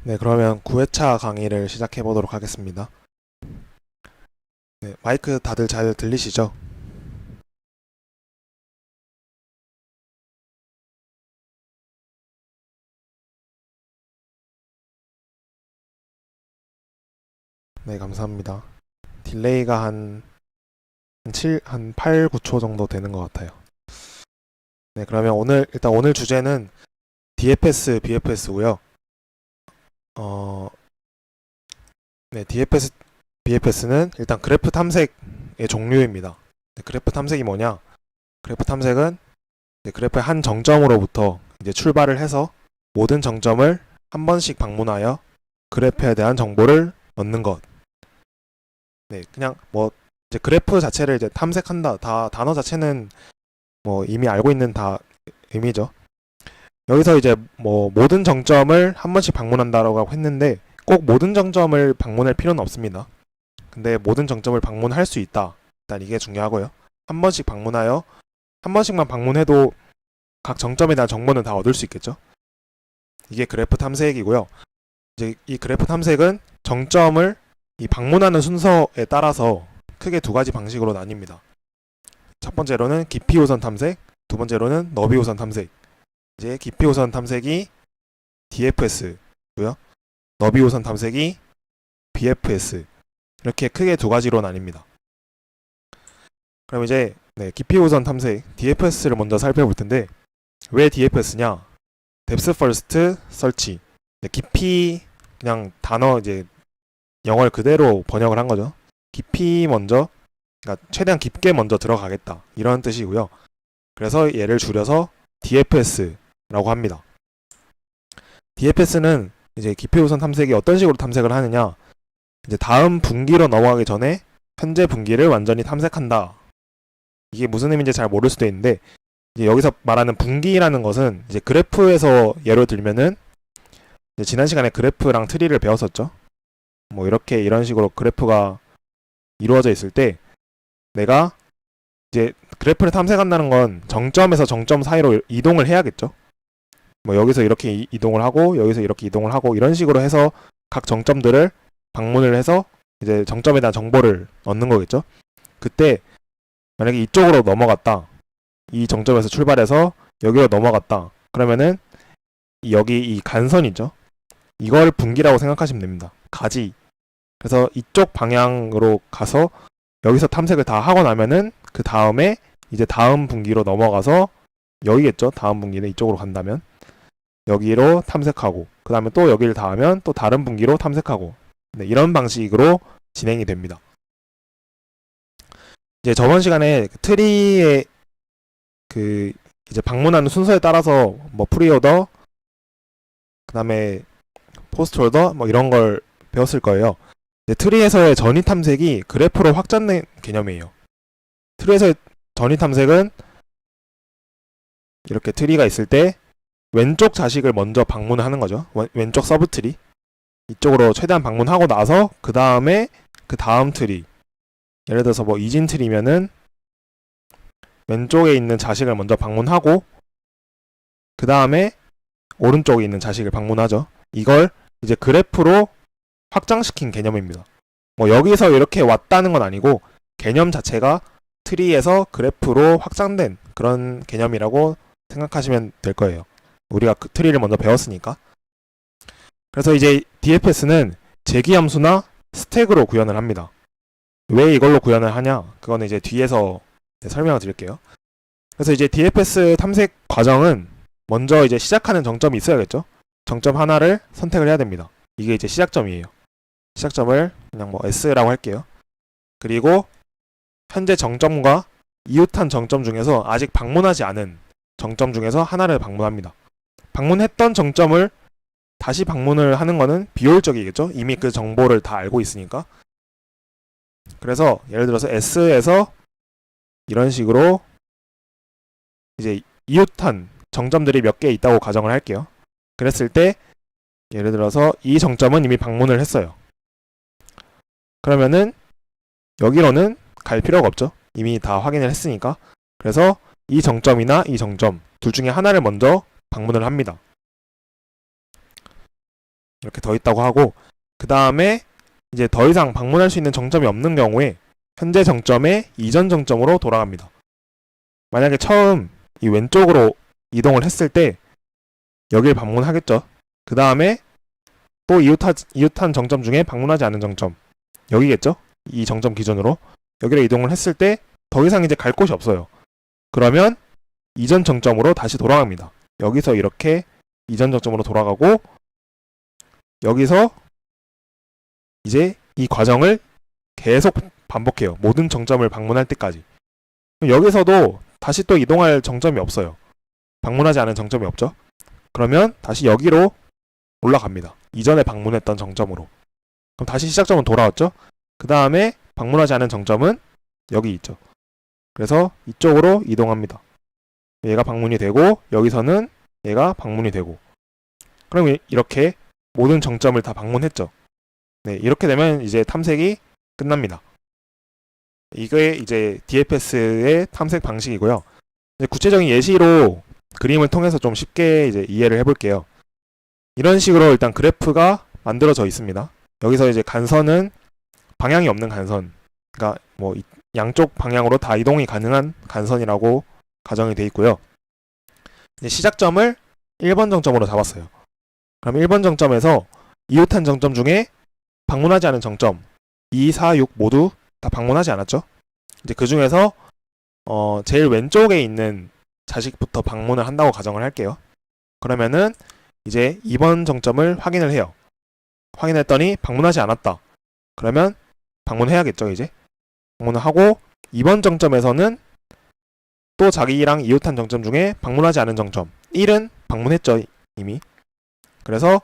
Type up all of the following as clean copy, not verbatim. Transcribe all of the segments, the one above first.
네, 그러면 9회차 강의를 시작해 보도록 하겠습니다. 네, 마이크 다들 잘 들리시죠? 네, 감사합니다. 딜레이가 한 8, 9초 정도 되는 것 같아요. 네, 그러면 일단 오늘 주제는 DFS, BFS고요. 어, 네, DFS, BFS는 일단 그래프 탐색의 종류입니다. 네, 그래프 탐색이 뭐냐? 그래프 탐색은 이제 그래프의 한 정점으로부터 이제 출발을 해서 모든 정점을 한 번씩 방문하여 그래프에 대한 정보를 얻는 것. 네, 그냥 뭐 이제 그래프 자체를 이제 탐색한다. 다 단어 자체는 뭐 이미 알고 있는 다 의미죠. 여기서 이제 뭐 모든 정점을 한 번씩 방문한다라고 했는데 꼭 모든 정점을 방문할 필요는 없습니다. 근데 모든 정점을 방문할 수 있다. 일단 이게 중요하고요. 한 번씩 방문하여 한 번씩만 방문해도 각 정점에 대한 정보는 다 얻을 수 있겠죠. 이게 그래프 탐색이고요. 이제 이 그래프 탐색은 정점을 이 방문하는 순서에 따라서 크게 두 가지 방식으로 나뉩니다. 첫 번째로는 깊이 호선 탐색, 두 번째로는 너비 호선 탐색. 이제 깊이 호선 탐색이 DFS고요. 너비 호선 탐색이 BFS. 이렇게 크게 두 가지로 나뉩니다. 그럼 이제 깊이 호선 탐색 DFS를 먼저 살펴볼 텐데 왜 DFS냐? Depth First Search. 깊이 그냥 단어 이제 영어를 그대로 번역을 한 거죠. 깊이 먼저, 그러니까 최대한 깊게 먼저 들어가겠다 이런 뜻이고요. 그래서 얘를 줄여서 DFS라고 합니다. DFS는 이제 깊이 우선 탐색이 어떤 식으로 탐색을 하느냐? 이제 다음 분기로 넘어가기 전에 현재 분기를 완전히 탐색한다. 이게 무슨 의미인지 잘 모를 수도 있는데 이제 여기서 말하는 분기라는 것은 이제 그래프에서 예를 들면은 이제 지난 시간에 그래프랑 트리를 배웠었죠. 뭐 이렇게 이런 식으로 그래프가 이루어져 있을 때 내가 이제 그래프를 탐색한다는 건 정점에서 정점 사이로 이동을 해야겠죠. 뭐 여기서 이렇게 이동을 하고 여기서 이렇게 이동을 하고 이런 식으로 해서 각 정점들을 방문을 해서 이제 정점에 대한 정보를 얻는 거겠죠. 그때 만약에 이쪽으로 넘어갔다. 이 정점에서 출발해서 여기로 넘어갔다. 그러면은 여기 이 간선이죠. 이걸 분기라고 생각하시면 됩니다. 가지. 그래서 이쪽 방향으로 가서 여기서 탐색을 다 하고 나면은 그 다음에 이제 다음 분기로 넘어가서 여기겠죠. 다음 분기는 이쪽으로 간다면 여기로 탐색하고 그 다음에 또 여기를 닿으면 또 다른 분기로 탐색하고 네, 이런 방식으로 진행이 됩니다. 이제 저번 시간에 트리의 그 이제 방문하는 순서에 따라서 뭐 프리오더 그 다음에 포스트 오더 뭐 이런 걸 배웠을 거예요. 트리에서의 전위 탐색이 그래프로 확장된 개념이에요. 트리에서의 전위 탐색은 이렇게 트리가 있을 때 왼쪽 자식을 먼저 방문하는 거죠. 왼쪽 서브 트리. 이쪽으로 최대한 방문하고 나서 그 다음에 그 다음 트리. 예를 들어서 뭐 이진 트리면은 왼쪽에 있는 자식을 먼저 방문하고 그 다음에 오른쪽에 있는 자식을 방문하죠. 이걸 이제 그래프로 확장시킨 개념입니다. 뭐 여기서 이렇게 왔다는 건 아니고 개념 자체가 트리에서 그래프로 확장된 그런 개념이라고 생각하시면 될 거예요. 우리가 그 트리를 먼저 배웠으니까. 그래서 이제 DFS는 재기함수나 스택으로 구현을 합니다. 왜 이걸로 구현을 하냐? 그거는 이제 뒤에서 설명을 드릴게요. 그래서 이제 DFS 탐색 과정은 먼저 이제 시작하는 정점이 있어야겠죠? 정점 하나를 선택을 해야 됩니다. 이게 이제 시작점이에요. 시작점을 그냥 뭐 S라고 할게요. 그리고 현재 정점과 이웃한 정점 중에서 아직 방문하지 않은 정점 중에서 하나를 방문합니다. 방문했던 정점을 다시 방문을 하는 거는 비효율적이겠죠? 이미 그 정보를 다 알고 있으니까. 그래서 예를 들어서 S에서 이런 식으로 이제 이웃한 정점들이 몇 개 있다고 가정을 할게요. 그랬을 때 예를 들어서 이 정점은 이미 방문을 했어요. 그러면은 여기로는 갈 필요가 없죠. 이미 다 확인을 했으니까. 그래서 이 정점이나 이 정점 둘 중에 하나를 먼저 방문을 합니다. 이렇게 더 있다고 하고, 그 다음에 이제 더 이상 방문할 수 있는 정점이 없는 경우에 현재 정점의 이전 정점으로 돌아갑니다. 만약에 처음 이 왼쪽으로 이동을 했을 때 여길 방문하겠죠. 그 다음에 또 이웃한 정점 중에 방문하지 않은 정점, 여기겠죠. 이 정점 기준으로 여기로 이동을 했을 때 더 이상 이제 갈 곳이 없어요. 그러면 이전 정점으로 다시 돌아갑니다. 여기서 이렇게 이전 정점으로 돌아가고, 여기서 이제 이 과정을 계속 반복해요. 모든 정점을 방문할 때까지. 여기서도 다시 또 이동할 정점이 없어요. 방문하지 않은 정점이 없죠. 그러면 다시 여기로 올라갑니다. 이전에 방문했던 정점으로. 그럼 다시 시작점은 돌아왔죠. 그 다음에 방문하지 않은 정점은 여기 있죠. 그래서 이쪽으로 이동합니다. 얘가 방문이 되고, 여기서는 얘가 방문이 되고, 그럼 이렇게 모든 정점을 다 방문했죠. 네, 이렇게 되면 이제 탐색이 끝납니다. 이게 이제 DFS의 탐색 방식이고요. 이제 구체적인 예시로 그림을 통해서 좀 쉽게 이제 이해를 해볼게요. 이런 식으로 일단 그래프가 만들어져 있습니다. 여기서 이제 간선은 방향이 없는 간선, 그러니까 뭐 양쪽 방향으로 다 이동이 가능한 간선이라고 가정이 돼 있고요. 이제 시작점을 1번 정점으로 잡았어요. 그럼 1번 정점에서 이웃한 정점 중에 방문하지 않은 정점 2, 4, 6 모두 다 방문하지 않았죠. 이제 그 중에서 제일 왼쪽에 있는 자식부터 방문을 한다고 가정을 할게요. 그러면은 이제 2번 정점을 확인을 해요. 확인했더니 방문하지 않았다. 그러면 방문해야겠죠. 이제 방문을 하고, 2번 정점에서는 또 자기랑 이웃한 정점 중에 방문하지 않은 정점 1은 방문했죠, 이미. 그래서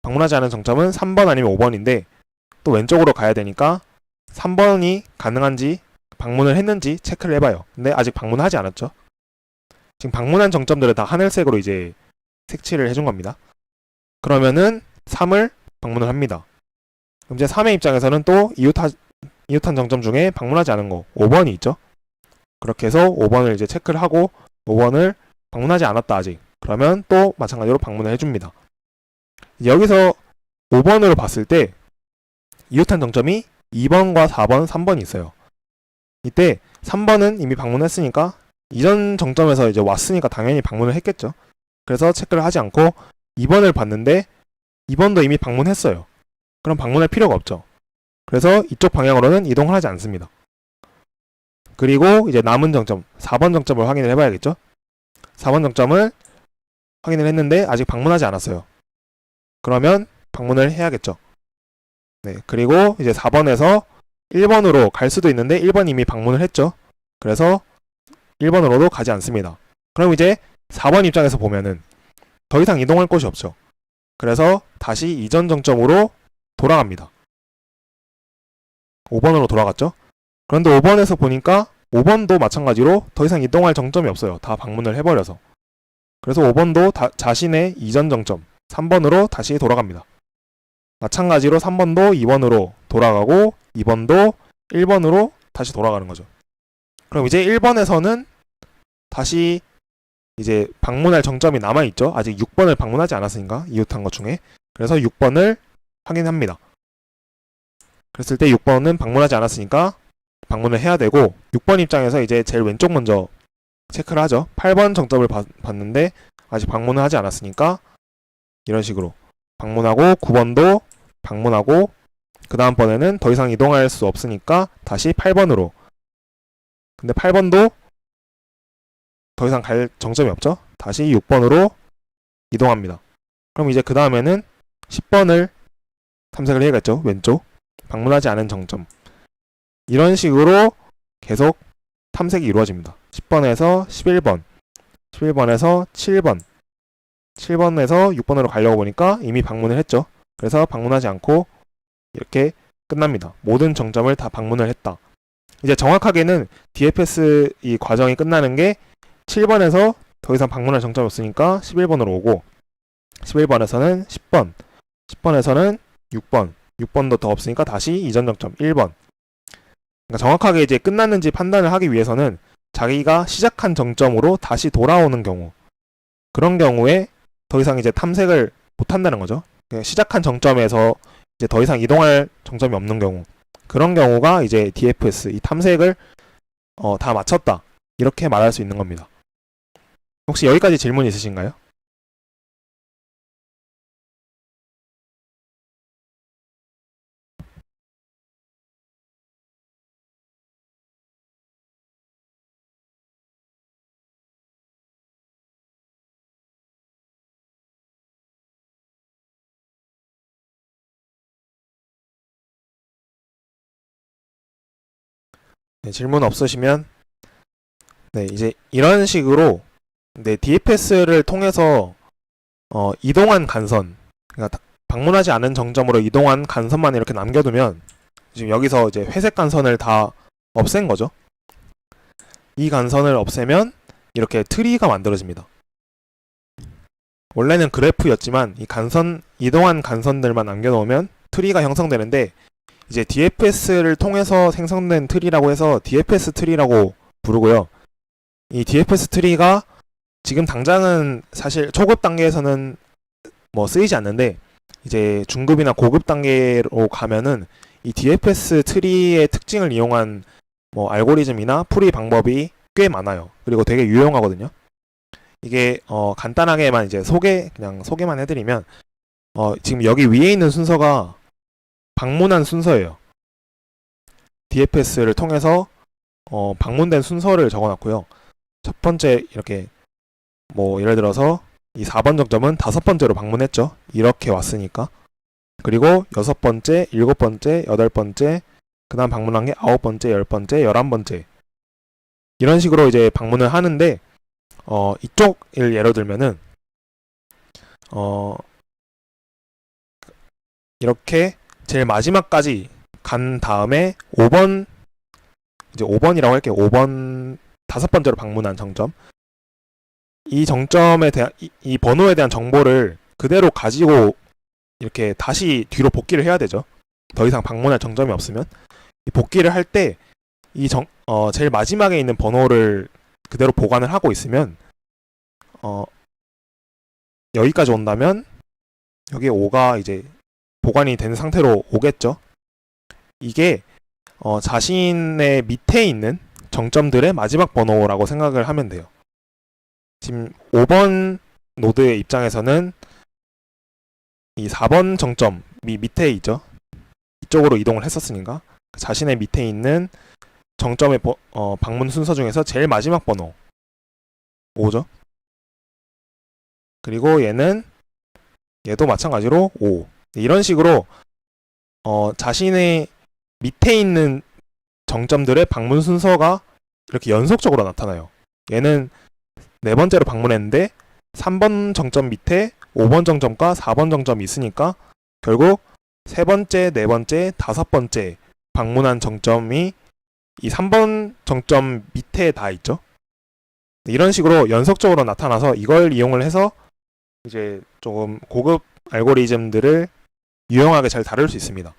방문하지 않은 정점은 3번 아니면 5번인데 또 왼쪽으로 가야 되니까 3번이 가능한지, 방문을 했는지 체크를 해봐요. 근데 아직 방문하지 않았죠. 지금 방문한 정점들을 다 하늘색으로 이제 색칠을 해준 겁니다. 그러면은 3을 방문을 합니다. 그럼 이제 3의 입장에서는 또 이웃한 정점 중에 방문하지 않은 거 5번이 있죠. 그렇게 해서 5번을 이제 체크를 하고, 5번을 방문하지 않았다 아직. 그러면 또 마찬가지로 방문을 해줍니다. 여기서 5번으로 봤을 때 이웃한 정점이 2번과 4번, 3번이 있어요. 이때 3번은 이미 방문했으니까 이전 정점에서 이제 왔으니까 당연히 방문을 했겠죠. 그래서 체크를 하지 않고 2번을 봤는데 2번도 이미 방문했어요. 그럼 방문할 필요가 없죠. 그래서 이쪽 방향으로는 이동을 하지 않습니다. 그리고 이제 남은 정점 4번 정점을 확인을 해봐야겠죠. 4번 정점을 확인을 했는데 아직 방문하지 않았어요. 그러면 방문을 해야겠죠. 네, 그리고 이제 4번에서 1번으로 갈 수도 있는데 1번 이미 방문을 했죠. 그래서 1번으로도 가지 않습니다. 그럼 이제 4번 입장에서 보면은 더 이상 이동할 곳이 없죠. 그래서 다시 이전 정점으로 돌아갑니다. 5번으로 돌아갔죠. 그런데 5번에서 보니까 5번도 마찬가지로 더 이상 이동할 정점이 없어요. 다 방문을 해버려서. 그래서 5번도 자신의 이전 정점 3번으로 다시 돌아갑니다. 마찬가지로 3번도 2번으로 돌아가고 2번도 1번으로 다시 돌아가는 거죠. 그럼 이제 1번에서는 다시 이제 방문할 정점이 남아있죠. 아직 6번을 방문하지 않았으니까, 이웃한 것 중에. 그래서 6번을 확인합니다. 그랬을 때 6번은 방문하지 않았으니까 방문을 해야 되고, 6번 입장에서 이제 제일 왼쪽 먼저 체크를 하죠. 8번 정점을 봤는데 아직 방문을 하지 않았으니까 이런 식으로 방문하고, 9번도 방문하고, 그 다음번에는 더 이상 이동할 수 없으니까 다시 8번으로. 근데 8번도 더 이상 갈 정점이 없죠. 다시 6번으로 이동합니다. 그럼 이제 그 다음에는 10번을 탐색을 해야겠죠. 왼쪽 방문하지 않은 정점. 이런 식으로 계속 탐색이 이루어집니다. 10번에서 11번, 11번에서 7번, 7번에서 6번으로 가려고 보니까 이미 방문을 했죠. 그래서 방문하지 않고 이렇게 끝납니다. 모든 정점을 다 방문을 했다. 이제 정확하게는 DFS 이 과정이 끝나는 게 7번에서 더 이상 방문할 정점이 없으니까 11번으로 오고, 11번에서는 10번, 10번에서는 6번, 6번도 더 없으니까 다시 이전 정점 1번. 그러니까 정확하게 이제 끝났는지 판단을 하기 위해서는 자기가 시작한 정점으로 다시 돌아오는 경우, 그런 경우에 더 이상 이제 탐색을 못 한다는 거죠. 시작한 정점에서 이제 더 이상 이동할 정점이 없는 경우, 그런 경우가 이제 DFS 이 탐색을 다 마쳤다 이렇게 말할 수 있는 겁니다. 혹시 여기까지 질문 있으신가요? 네, 질문 없으시면 네, 이제 이런 식으로 DFS를 통해서 이동한 간선, 그러니까 방문하지 않은 정점으로 이동한 간선만 이렇게 남겨두면 지금 여기서 이제 회색 간선을 다 없앤 거죠. 이 간선을 없애면 이렇게 트리가 만들어집니다. 원래는 그래프였지만 이 간선, 이동한 간선들만 남겨놓으면 트리가 형성되는데, 이제 DFS를 통해서 생성된 트리라고 해서 DFS 트리라고 부르고요. 이 DFS 트리가 지금 당장은 사실 초급 단계에서는 뭐 쓰이지 않는데, 이제 중급이나 고급 단계로 가면은 이 DFS 트리의 특징을 이용한 뭐 알고리즘이나 풀이 방법이 꽤 많아요. 그리고 되게 유용하거든요. 이게 간단하게만 이제 그냥 소개만 해드리면, 지금 여기 위에 있는 순서가 방문한 순서예요. DFS를 통해서 방문된 순서를 적어놨고요. 첫 번째 이렇게 뭐 예를 들어서 이 4번 정점은 5번째로 방문했죠. 이렇게 왔으니까. 그리고 6번째, 7번째, 8번째, 그 다음 방문한 게 9번째, 10번째, 11번째. 이런 식으로 이제 방문을 하는데, 이쪽을 예로 들면은, 이렇게 제일 마지막까지 간 다음에 5번, 이제 5번이라고 할게요. 5번, 5번째로 방문한 정점. 이 정점에 대한, 이 번호에 대한 정보를 그대로 가지고 이렇게 다시 뒤로 복귀를 해야 되죠. 더 이상 방문할 정점이 없으면. 이 복귀를 할 때, 제일 마지막에 있는 번호를 그대로 보관을 하고 있으면, 여기까지 온다면, 여기에 5가 이제 보관이 된 상태로 오겠죠. 이게, 자신의 밑에 있는 정점들의 마지막 번호라고 생각을 하면 돼요. 지금 5번 노드의 입장에서는 이 4번 정점이 밑에 있죠. 이쪽으로 이동을 했었으니까 자신의 밑에 있는 정점의 방문 순서 중에서 제일 마지막 번호 5죠. 그리고 얘도 마찬가지로 5. 이런 식으로 자신의 밑에 있는 정점들의 방문 순서가 이렇게 연속적으로 나타나요. 얘는 네 번째로 방문했는데 3번 정점 밑에 5번 정점과 4번 정점이 있으니까 결국 세 번째, 네 번째, 다섯 번째 방문한 정점이 이 3번 정점 밑에 다 있죠. 이런 식으로 연속적으로 나타나서 이걸 이용을 해서 이제 조금 고급 알고리즘들을 유용하게 잘 다룰 수 있습니다.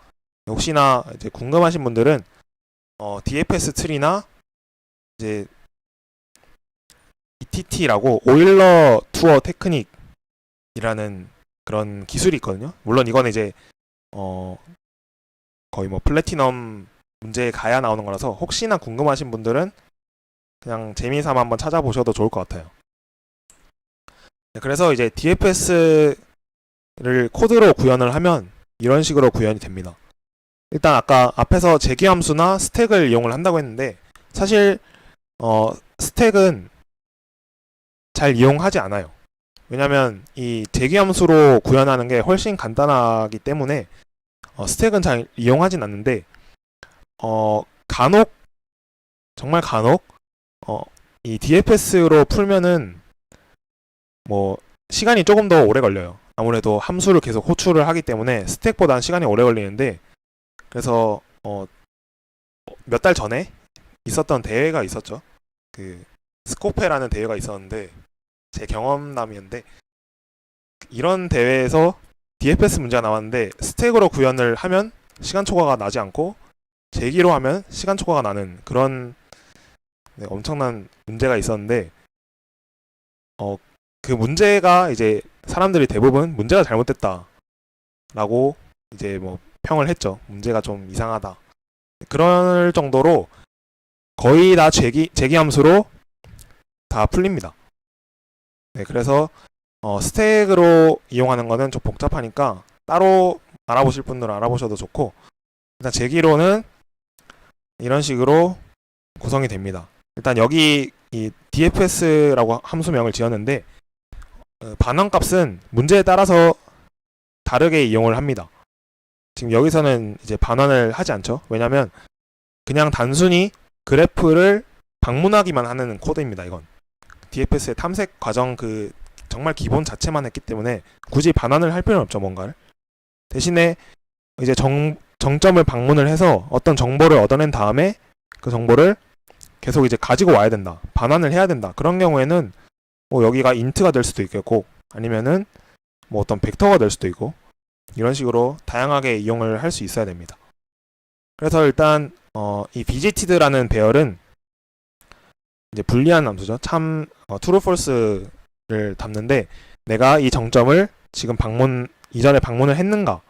혹시나 이제 궁금하신 분들은 DFS 트리나 이제 ETT라고 오일러 투어 테크닉이라는 그런 기술이 있거든요. 물론 이거는 이제 거의 뭐 플래티넘 문제에 가야 나오는 거라서 혹시나 궁금하신 분들은 그냥 재미삼아 한번 찾아보셔도 좋을 것 같아요. 그래서 이제 DFS를 코드로 구현을 하면 이런 식으로 구현이 됩니다. 일단 아까 앞에서 재기함수나 스택을 이용을 한다고 했는데, 사실 스택은 잘 이용하지 않아요. 왜냐면 이 재기함수로 구현하는 게 훨씬 간단하기 때문에 스택은 잘 이용하진 않는데, 간혹, 정말 간혹 이 DFS로 풀면은 뭐 시간이 조금 더 오래 걸려요. 아무래도 함수를 계속 호출을 하기 때문에 스택보다는 시간이 오래 걸리는데, 그래서 몇 달 전에 있었던 대회가 있었죠. 그 스코페라는 대회가 있었는데 제 경험담이었는데, 이런 대회에서 DFS 문제가 나왔는데 스택으로 구현을 하면 시간 초과가 나지 않고 재기로 하면 시간 초과가 나는 그런 엄청난 문제가 있었는데, 그 문제가 이제 사람들이 대부분 문제가 잘못됐다, 라고 이제 뭐 평을 했죠. 문제가 좀 이상하다. 그럴 정도로 거의 다 재기함수로 다 풀립니다. 네, 그래서 스택으로 이용하는 거는 좀 복잡하니까 따로 알아보실 분들은 알아보셔도 좋고, 일단 재기로는 이런 식으로 구성이 됩니다. 일단 여기 이 DFS라고 함수명을 지었는데 반환값은 문제에 따라서 다르게 이용을 합니다. 지금 여기서는 이제 반환을 하지 않죠. 왜냐면 그냥 단순히 그래프를 방문하기만 하는 코드입니다. 이건 DFS의 탐색 과정 그 정말 기본 자체만 했기 때문에 굳이 반환을 할 필요는 없죠. 뭔가를 대신에 이제 정점을 방문을 해서 어떤 정보를 얻어낸 다음에 그 정보를 계속 이제 가지고 와야 된다. 반환을 해야 된다. 그런 경우에는 뭐 여기가 인트가 될 수도 있겠고 아니면은 뭐 어떤 벡터가 될 수도 있고 이런 식으로 다양하게 이용을 할 수 있어야 됩니다. 그래서 일단 이 VJTD라는 배열은 이제 불리한 함수죠. 참 true false를 담는데 내가 이 정점을 지금 이전에 방문을 했는가?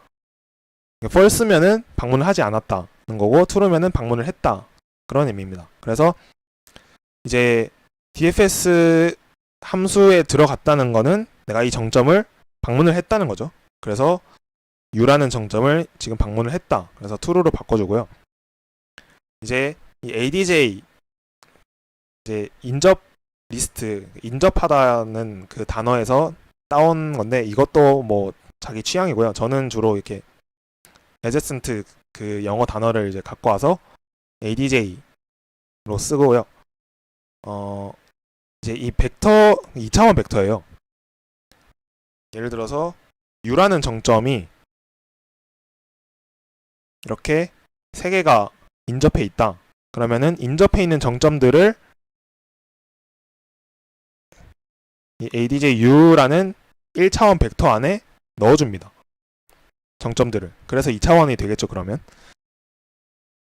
false면은 방문을 하지 않았다는 거고 true면은 방문을 했다. 그런 의미입니다. 그래서 이제 DFS 함수에 들어갔다는 거는 내가 이 정점을 방문을 했다는 거죠. 그래서 U라는 정점을 지금 방문을 했다. 그래서 true로 바꿔주고요. 이제 이 ADJ 이제 인접 리스트, 인접하다는 그 단어에서 따온 건데 이것도 뭐 자기 취향이고요. 저는 주로 이렇게 adjacent 그 영어 단어를 이제 갖고 와서 ADJ로 쓰고요. 이제 이 벡터 2차원 벡터예요. 예를 들어서 U라는 정점이 이렇게 세 개가 인접해 있다. 그러면은 인접해 있는 정점들을 이 ADJ-U라는 1차원 벡터 안에 넣어줍니다. 정점들을. 그래서 2차원이 되겠죠, 그러면.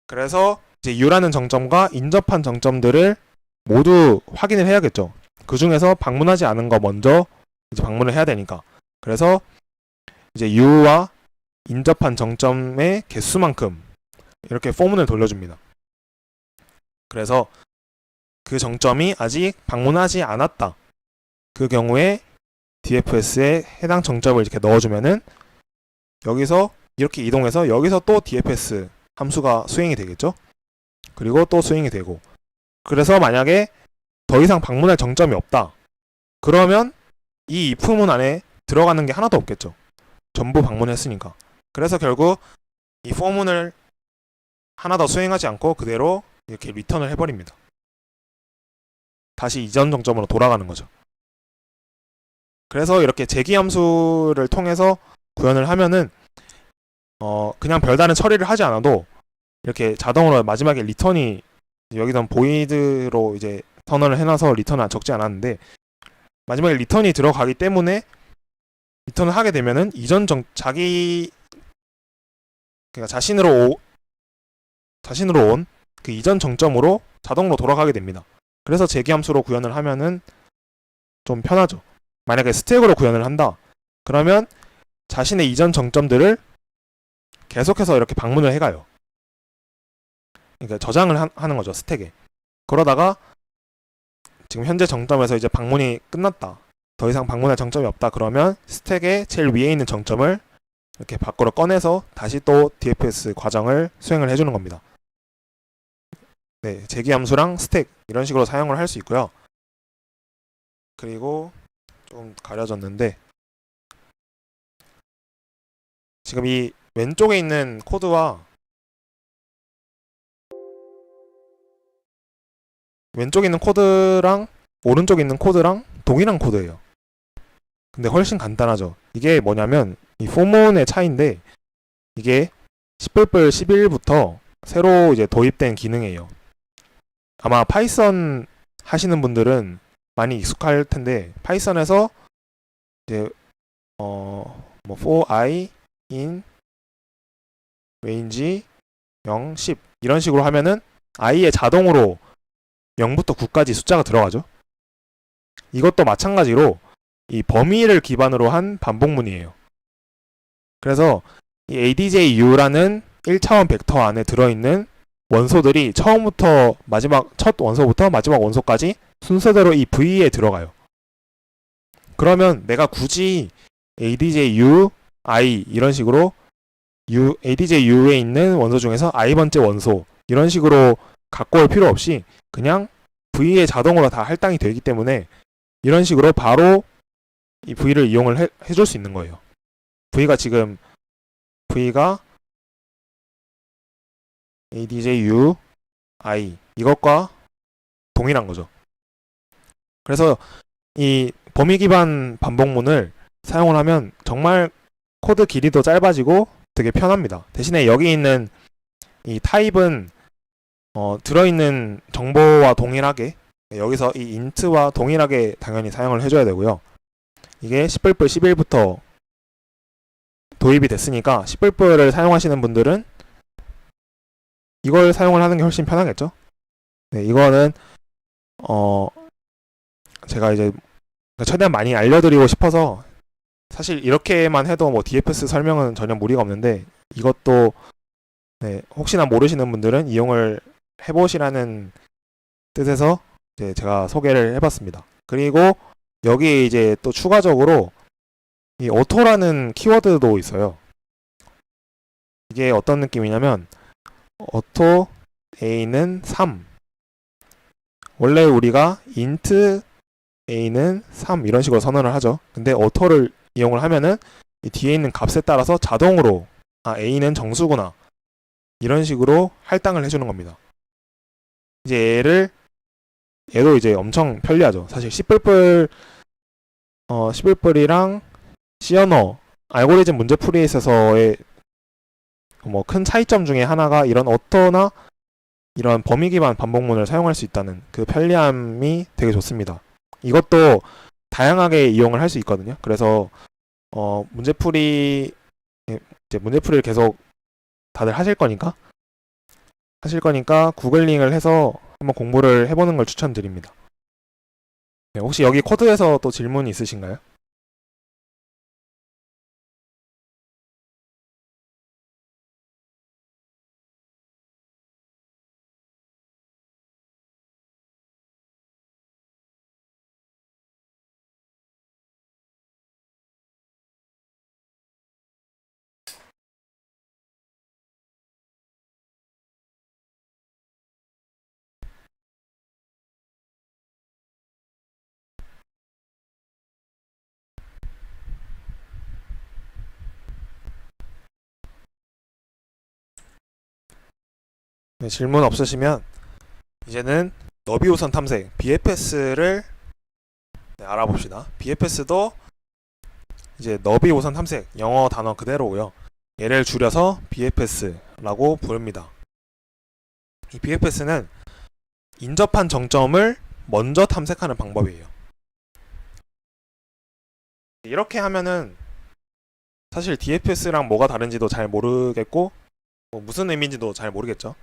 그래서 이제 U라는 정점과 인접한 정점들을 모두 확인을 해야겠죠. 그 중에서 방문하지 않은 거 먼저 이제 방문을 해야 되니까. 그래서 이제 U와 인접한 정점의 개수만큼 이렇게 포문을 돌려줍니다. 그래서 그 정점이 아직 방문하지 않았다. 그 경우에 DFS에 해당 정점을 이렇게 넣어주면은 여기서 이렇게 이동해서 여기서 또 DFS 함수가 수행이 되겠죠. 그리고 또 수행이 되고. 그래서 만약에 더 이상 방문할 정점이 없다. 그러면 이 if문 안에 들어가는 게 하나도 없겠죠. 전부 방문했으니까. 그래서 결국 이 포문을 하나 더 수행하지 않고 그대로 이렇게 리턴을 해버립니다. 다시 이전 정점으로 돌아가는 거죠. 그래서 이렇게 재기함수를 통해서 구현을 하면은 그냥 별다른 처리를 하지 않아도 이렇게 자동으로 마지막에 리턴이 여기선 보이드로 이제 선언을 해놔서 리턴을 적지 않았는데 마지막에 리턴이 들어가기 때문에 리턴을 하게 되면은 이전 자기 그러니까 자신으로 온 그 이전 정점으로 자동으로 돌아가게 됩니다. 그래서 재기함수로 구현을 하면은 좀 편하죠. 만약에 스택으로 구현을 한다. 그러면 자신의 이전 정점들을 계속해서 이렇게 방문을 해가요. 그러니까 저장을 하는 거죠, 스택에. 그러다가 지금 현재 정점에서 이제 방문이 끝났다. 더 이상 방문할 정점이 없다. 그러면 스택의 제일 위에 있는 정점을 이렇게 밖으로 꺼내서 다시 또 DFS 과정을 수행을 해주는 겁니다. 네, 재기함수랑 스택 이런 식으로 사용을 할 수 있고요. 그리고 좀 가려졌는데 지금 이 왼쪽에 있는 코드와 왼쪽에 있는 코드랑 오른쪽에 있는 코드랑 동일한 코드예요. 근데 훨씬 간단하죠. 이게 뭐냐면 이 포문의 차이인데 이게 10불불 11부터 새로 이제 도입된 기능이에요. 아마 파이썬 하시는 분들은 많이 익숙할 텐데 파이썬에서 이제 뭐 for i in range 0, 10 이런 식으로 하면은 i에 자동으로 0부터 9까지 숫자가 들어가죠. 이것도 마찬가지로 이 범위를 기반으로 한 반복문이에요. 그래서 이 ADJU라는 1차원 벡터 안에 들어있는 원소들이 처음부터 첫 원소부터 마지막 원소까지 순서대로 이 V에 들어가요. 그러면 내가 굳이 ADJU, I 이런 식으로 ADJU에 있는 원소 중에서 i번째 원소 이런 식으로 갖고 올 필요 없이 그냥 V에 자동으로 다 할당이 되기 때문에 이런 식으로 바로 이 V를 이용을 해줄 수 있는 거예요. V가 ADJU, I 이것과 동일한 거죠. 그래서 이 범위 기반 반복문을 사용을 하면 정말 코드 길이도 짧아지고 되게 편합니다. 대신에 여기 있는 이 타입은 들어있는 정보와 동일하게 여기서 이 int와 동일하게 당연히 사용을 해줘야 되고요. 이게 10불 11부터 도입이 됐으니까 10불을 사용하시는 분들은 이걸 사용을 하는 게 훨씬 편하겠죠. 네, 이거는 제가 이제 최대한 많이 알려드리고 싶어서 사실 이렇게만 해도 뭐 DFS 설명은 전혀 무리가 없는데 이것도 네, 혹시나 모르시는 분들은 이용을 해보시라는 뜻에서 이제 제가 소개를 해봤습니다. 그리고 여기에 이제 또 추가적으로 이 오토라는 키워드도 있어요. 이게 어떤 느낌이냐면 오토 A는 3 원래 우리가 int A는 3 이런 식으로 선언을 하죠. 근데 오토를 이용을 하면은 이 뒤에 있는 값에 따라서 자동으로 A는 정수구나 이런 식으로 할당을 해주는 겁니다. 이제 얘도 이제 엄청 편리하죠. 사실 C++이랑 C 언어 알고리즘 문제풀이에 있어서의 뭐 큰 차이점 중에 하나가 이런 오토나 이런 범위 기반 반복문을 사용할 수 있다는 그 편리함이 되게 좋습니다. 이것도 다양하게 이용을 할 수 있거든요. 그래서 문제풀이를 계속 다들 하실 거니까 구글링을 해서 한번 공부를 해보는 걸 추천드립니다. 네, 혹시 여기 코드에서 또 질문 있으신가요? 네, 질문 없으시면 이제는 너비 우선 탐색 BFS를 알아봅시다. BFS도 이제 너비 우선 탐색 영어 단어 그대로고요. 얘를 줄여서 BFS라고 부릅니다. 이 BFS는 인접한 정점을 먼저 탐색하는 방법이에요. 이렇게 하면은 사실 DFS랑 뭐가 다른지도 잘 모르겠고 뭐 무슨 의미인지도 잘 모르겠죠.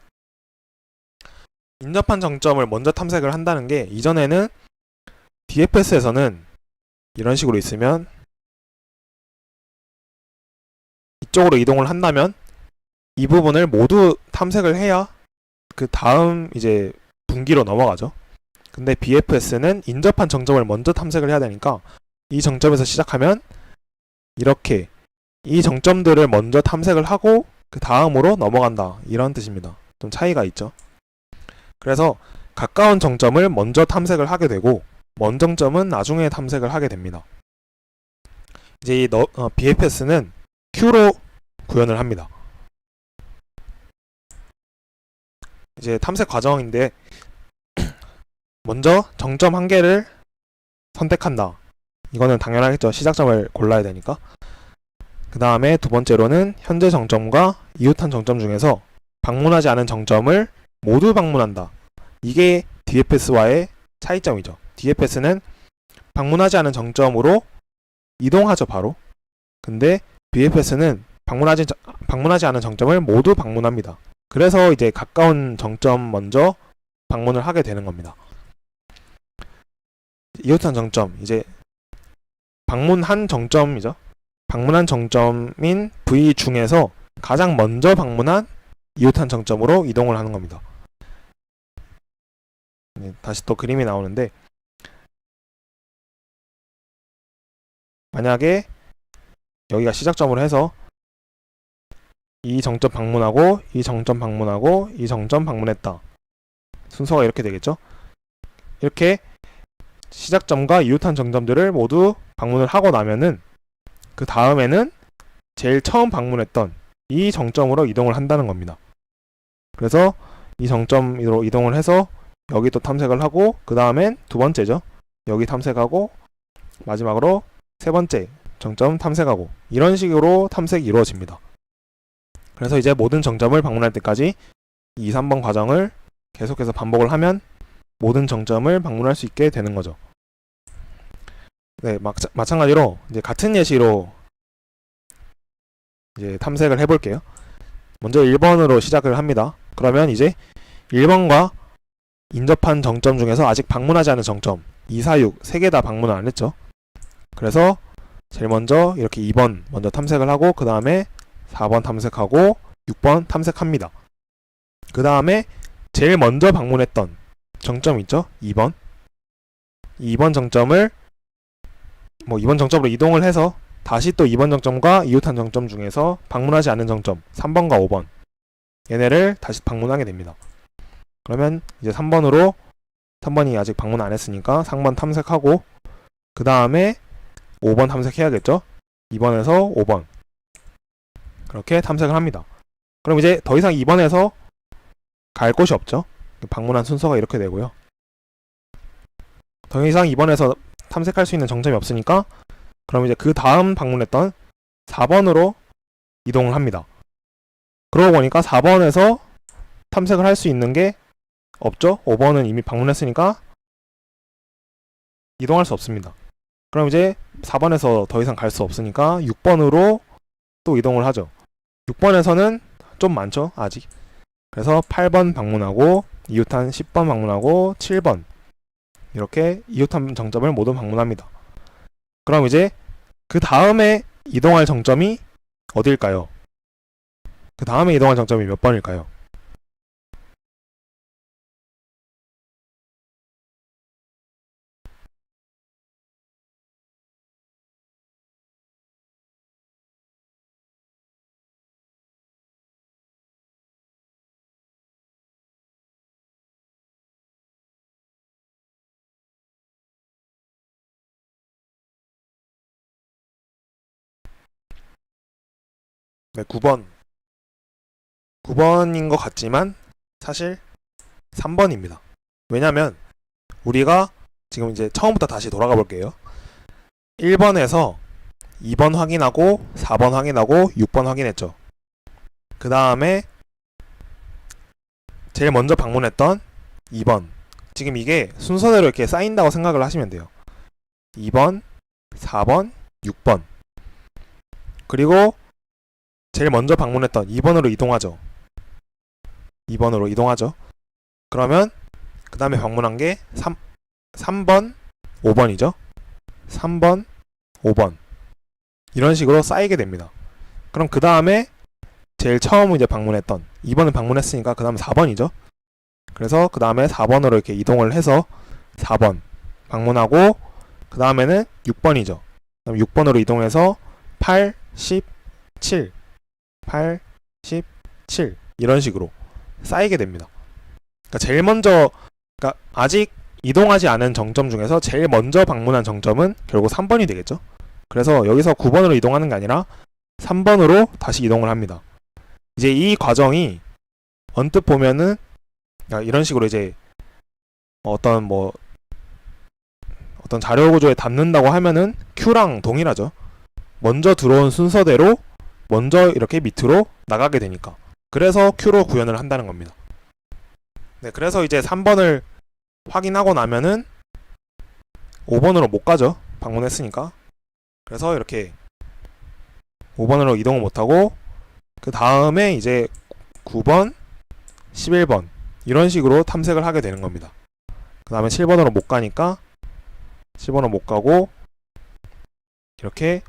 인접한 정점을 먼저 탐색을 한다는 게 이전에는 DFS에서는 이런 식으로 있으면 이쪽으로 이동을 한다면 이 부분을 모두 탐색을 해야 그 다음 이제 분기로 넘어가죠. 근데 BFS는 인접한 정점을 먼저 탐색을 해야 되니까 이 정점에서 시작하면 이렇게 이 정점들을 먼저 탐색을 하고 그 다음으로 넘어간다 이런 뜻입니다. 좀 차이가 있죠. 그래서 가까운 정점을 먼저 탐색을 하게 되고 먼 정점은 나중에 탐색을 하게 됩니다. 이제 이 BFS는 Q로 구현을 합니다. 이제 탐색 과정인데 먼저 정점 한 개를 선택한다. 이거는 당연하겠죠. 시작점을 골라야 되니까. 그 다음에 두 번째로는 현재 정점과 이웃한 정점 중에서 방문하지 않은 정점을 모두 방문한다. 이게 DFS와의 차이점이죠. DFS는 방문하지 않은 정점으로 이동하죠, 바로. 근데 BFS는 방문하지 않은 정점을 모두 방문합니다. 그래서 이제 가까운 정점 먼저 방문을 하게 되는 겁니다. 이웃한 정점, 이제 방문한 정점이죠. 방문한 정점인 V 중에서 가장 먼저 방문한 이웃한 정점으로 이동을 하는 겁니다. 다시 또 그림이 나오는데, 만약에 여기가 시작점으로 해서 이 정점 방문하고 이 정점 방문하고 이 정점 방문했다. 순서가 이렇게 되겠죠? 이렇게 시작점과 이웃한 정점들을 모두 방문을 하고 나면은 그 다음에는 제일 처음 방문했던 이 정점으로 이동을 한다는 겁니다. 그래서 이 정점으로 이동을 해서 여기 또 탐색을 하고, 그 다음엔 두 번째죠. 여기 탐색하고, 마지막으로 세 번째 정점 탐색하고, 이런 식으로 탐색이 이루어집니다. 그래서 이제 모든 정점을 방문할 때까지 2, 3번 과정을 계속해서 반복을 하면 모든 정점을 방문할 수 있게 되는 거죠. 네, 마찬가지로 이제 같은 예시로 이제 탐색을 해볼게요. 먼저 1번으로 시작을 합니다. 그러면 이제 1번과 인접한 정점 중에서 아직 방문하지 않은 정점 2, 4, 6 세 개 다 방문을 안 했죠. 그래서 제일 먼저 이렇게 2번 먼저 탐색을 하고, 그 다음에 4번 탐색하고 6번 탐색합니다. 그 다음에 제일 먼저 방문했던 정점 있죠? 2번. 2번 정점을 2번 정점으로 이동을 해서 다시 또 2번 정점과 이웃한 정점 중에서 방문하지 않은 정점 3번과 5번 얘네를 다시 방문하게 됩니다. 그러면 이제 3번이 아직 방문 안 했으니까 3번 탐색하고, 그 다음에 5번 탐색해야겠죠? 2번에서 5번 그렇게 탐색을 합니다. 그럼 이제 더 이상 2번에서 갈 곳이 없죠? 방문한 순서가 이렇게 되고요. 더 이상 2번에서 탐색할 수 있는 정점이 없으니까 그럼 이제 그 다음 방문했던 4번으로 이동을 합니다. 그러고 보니까 4번에서 탐색을 할 수 있는 게 없죠? 5번은 이미 방문했으니까 이동할 수 없습니다. 그럼 이제 4번에서 더 이상 갈 수 없으니까 6번으로 또 이동을 하죠. 6번에서는 좀 많죠? 아직. 그래서 8번 방문하고 이웃한 10번 방문하고 7번 이렇게 이웃한 정점을 모두 방문합니다. 그럼 이제 그 다음에 이동할 정점이 어딜까요? 그 다음에 이동할 정점이 몇 번일까요? 네, 9번인 것 같지만 사실 3번입니다. 왜냐면 우리가 지금 이제 처음부터 다시 돌아가 볼게요. 1번에서 2번 확인하고 4번 확인하고 6번 확인했죠. 그 다음에 제일 먼저 방문했던 2번, 지금 이게 순서대로 이렇게 쌓인다고 생각을 하시면 돼요. 2번, 4번, 6번, 그리고 제일 먼저 방문했던 2번으로 이동하죠. 2번으로 이동하죠. 그러면 그 다음에 방문한 게 3번, 5번이죠. 3번, 5번 이런 식으로 쌓이게 됩니다. 그럼 그 다음에 제일 처음 이제 방문했던 2번을 방문했으니까 그 다음 4번이죠. 그래서 그 다음에 4번으로 이렇게 이동을 해서 4번 방문하고, 그 다음에는 6번이죠. 그럼 6번으로 이동해서 8, 10, 7 8, 10, 7 이런 식으로 쌓이게 됩니다. 그러니까 제일 먼저, 그러니까 아직 이동하지 않은 정점 중에서 제일 먼저 방문한 정점은 결국 3번이 되겠죠. 그래서 여기서 9번으로 이동하는 게 아니라 3번으로 다시 이동을 합니다. 이제 이 과정이 언뜻 보면은 이런 식으로 이제 어떤 자료 구조에 담는다고 하면은 Q랑 동일하죠. 먼저 들어온 순서대로 먼저 이렇게 밑으로 나가게 되니까. 그래서 Q로 구현을 한다는 겁니다. 네, 그래서 이제 3번을 확인하고 나면은 5번으로 못 가죠. 방문했으니까. 그래서 이렇게 5번으로 이동을 못하고, 그 다음에 이제 9번, 11번 이런 식으로 탐색을 하게 되는 겁니다. 그 다음에 7번으로 못 가니까 7번으로 못 가고 이렇게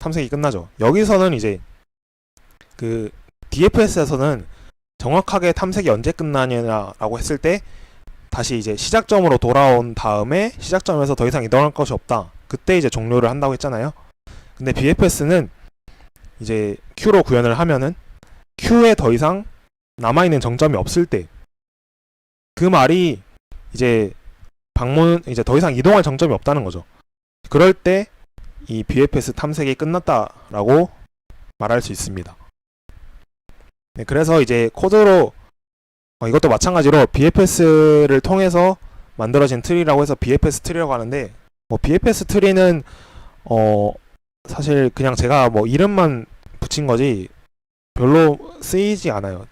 탐색이 끝나죠. 여기서는 이제 그 DFS에서는 정확하게 탐색이 언제 끝나냐라고 했을 때 다시 이제 시작점으로 돌아온 다음에 시작점에서 더 이상 이동할 것이 없다. 그때 이제 종료를 한다고 했잖아요. 근데 BFS는 이제 Q로 구현을 하면은 Q에 더 이상 남아있는 정점이 없을 때, 그 말이 이제 방문 이제 더 이상 이동할 정점이 없다는 거죠. 그럴 때 이 BFS 탐색이 끝났다라고 말할 수 있습니다. 네, 그래서 이제 코드로 이것도 마찬가지로 BFS를 통해서 만들어진 트리라고 해서 BFS 트리라고 하는데, BFS 트리는 사실 그냥 제가 이름만 붙인 거지 별로 쓰이지 않아요.